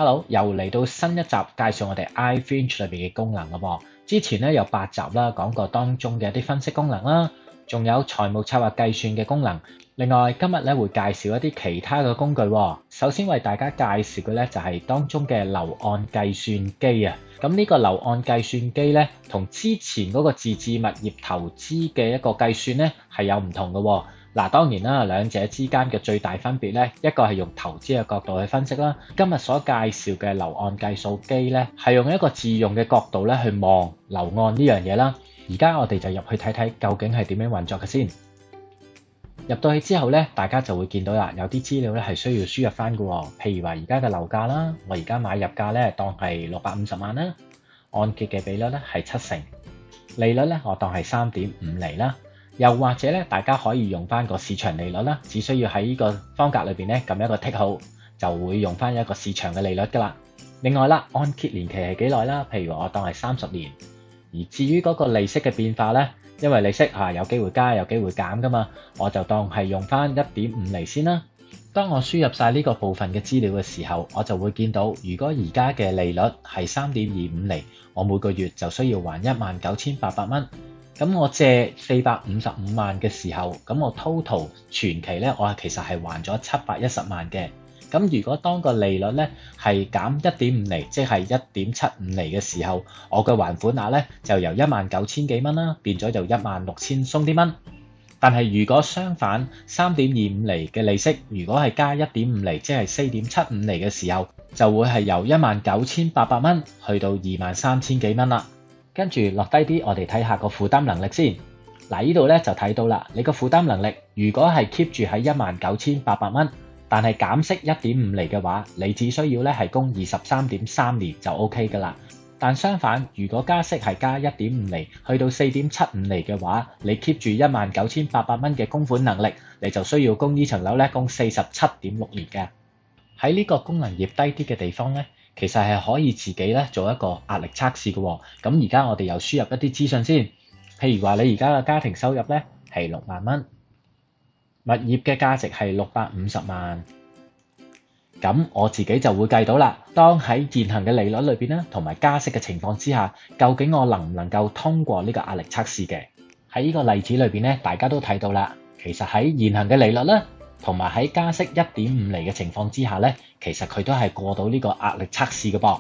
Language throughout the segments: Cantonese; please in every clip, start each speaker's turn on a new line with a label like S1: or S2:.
S1: Hello，又嚟到新一集介紹我哋 iFinch 裏邊嘅功能啦噃。之前咧有8集啦，講過當中嘅一啲分析功能啦，仲有財務策劃計算嘅功能。另外今日咧會介紹一啲其他嘅工具喎。首先為大家介紹嘅咧就係當中嘅樓按計算機啊。咁呢個樓按計算機咧，同之前嗰個自置物業投資嘅一個計算咧係有唔同嘅喎。嗱，當然啦，兩者之間嘅最大分別咧，一個係用投資嘅角度去分析啦。今日所介紹嘅樓按計數機咧，係用一個自用嘅角度咧去望樓按呢樣嘢啦。而家我哋就入去睇睇究竟係點樣運作嘅先。入到去之後咧，大家就會見到啦，有啲資料咧係需要輸入翻嘅喎。譬如話而家嘅樓價啦，我而家買入價咧當係650萬啦，按揭嘅比率咧係70%，利率咧我當係3.5厘啦。又或者咧，大家可以用翻個市場利率啦，只需要喺呢個方格裏邊咧撳一個剔號，就會用翻一個市場嘅利率噶啦。另外啦，按揭年期係幾耐啦？譬如我當係30年。而至於嗰個利息嘅變化咧，因為利息有機會加有機會減噶嘛，我就當係用翻1.5厘先啦。當我輸入晒呢個部分嘅資料嘅時候，我就會見到，如果而家嘅利率係3.25厘，我每個月就需要還19,800蚊。咁我借455萬嘅時候，咁我 total 全期咧，我其實係還咗710萬嘅。咁如果當個利率咧係減1.5厘，即係1.75厘嘅時候，我嘅還款額咧就由19,000幾蚊啦，變咗就16,000鬆啲蚊。但係如果相反，3.25厘嘅利息，如果係加1.5厘，即係4.75厘嘅時候，就會係由19,800蚊去到23,000幾蚊啦。跟住落低啲，我哋睇下個負擔能力先。嗱，呢度咧就睇到啦，你個負擔能力如果係 keep 住喺19,800蚊，但係減息1.5厘嘅話，你只需要咧係供23.3年就 OK 噶啦。但相反，如果加息係加1.5厘，去到4.75厘嘅話，你 keep 住19,800蚊嘅供款能力，你就需要供呢層樓咧供47.6年嘅。喺呢個功能頁低啲嘅地方咧，其實係可以自己咧做一個壓力測試嘅喎。咁而家我哋又輸入一啲資訊先，譬如話你而家嘅家庭收入咧係6萬蚊，物業嘅價值係650萬。咁我自己就會計到啦。當喺現行嘅利率裏邊咧，同埋加息嘅情況之下，究竟我能唔能夠通過呢個壓力測試嘅？喺呢個例子裏邊咧，大家都睇到啦。其實喺現行嘅利率咧，同埋喺加息1.5厘嘅情況之下咧，其實佢都係過到呢個壓力測試嘅噃。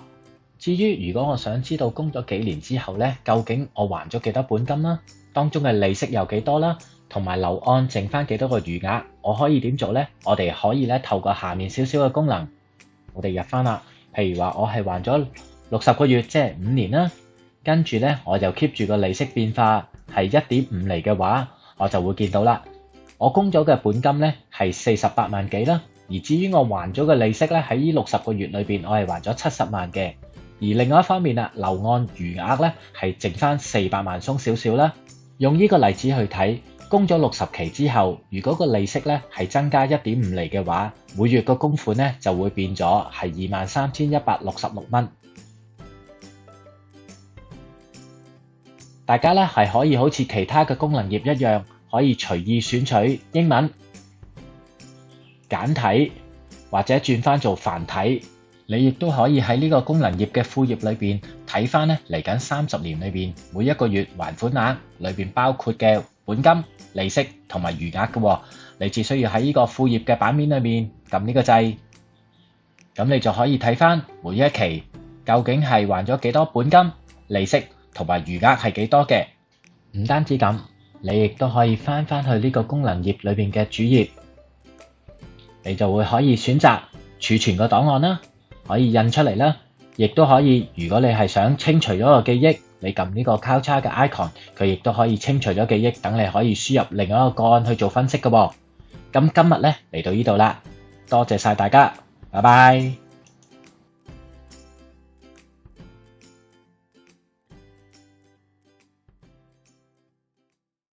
S1: 至於如果我想知道供咗幾年之後咧，究竟我還咗幾多本金啦，當中嘅利息有幾多啦，同埋樓按剩翻幾多個餘額，我可以點做咧？我哋可以咧透過下面少少嘅功能，我哋入翻啦。譬如話我係還咗60個月，即係5年啦，跟住咧我就 keep 住個利息變化係1.5厘嘅話，我就會見到啦。我供咗嘅本金咧係48萬幾啦，而至於我還咗嘅利息咧喺呢60個月裏邊，我係還咗70萬嘅。而另外一方面啦，樓按餘額咧係剩翻400萬鬆少少啦。用呢個例子去睇，供咗60期之後，如果個利息咧係增加1.5厘嘅話，每月個供款咧就會變咗係23,166蚊。大家咧係可以好似其他嘅功能頁一樣，可以隨意選取英文、簡體或者轉翻做繁體。你亦都可以喺呢個功能頁嘅副頁裏邊睇翻咧嚟緊30年裏邊每一個月還款額裏邊包括嘅本金、利息同埋餘額嘅。你只需要喺呢個副頁嘅版面裏面撳呢個掣，咁你就可以睇翻每一期究竟係還咗幾多本金、利息同埋餘額係幾多嘅。唔單止咁，你亦都可以翻去呢個功能頁裏邊嘅主頁，你就會可以選擇儲存個檔案啦，可以印出嚟啦，亦都可以。如果你係想清除咗個記憶，你撳呢個交叉嘅 icon， 佢亦都可以清除咗記憶，等你可以輸入另外一個個案去做分析嘅噃。咁今日咧嚟到呢度啦，多謝晒大家，拜拜。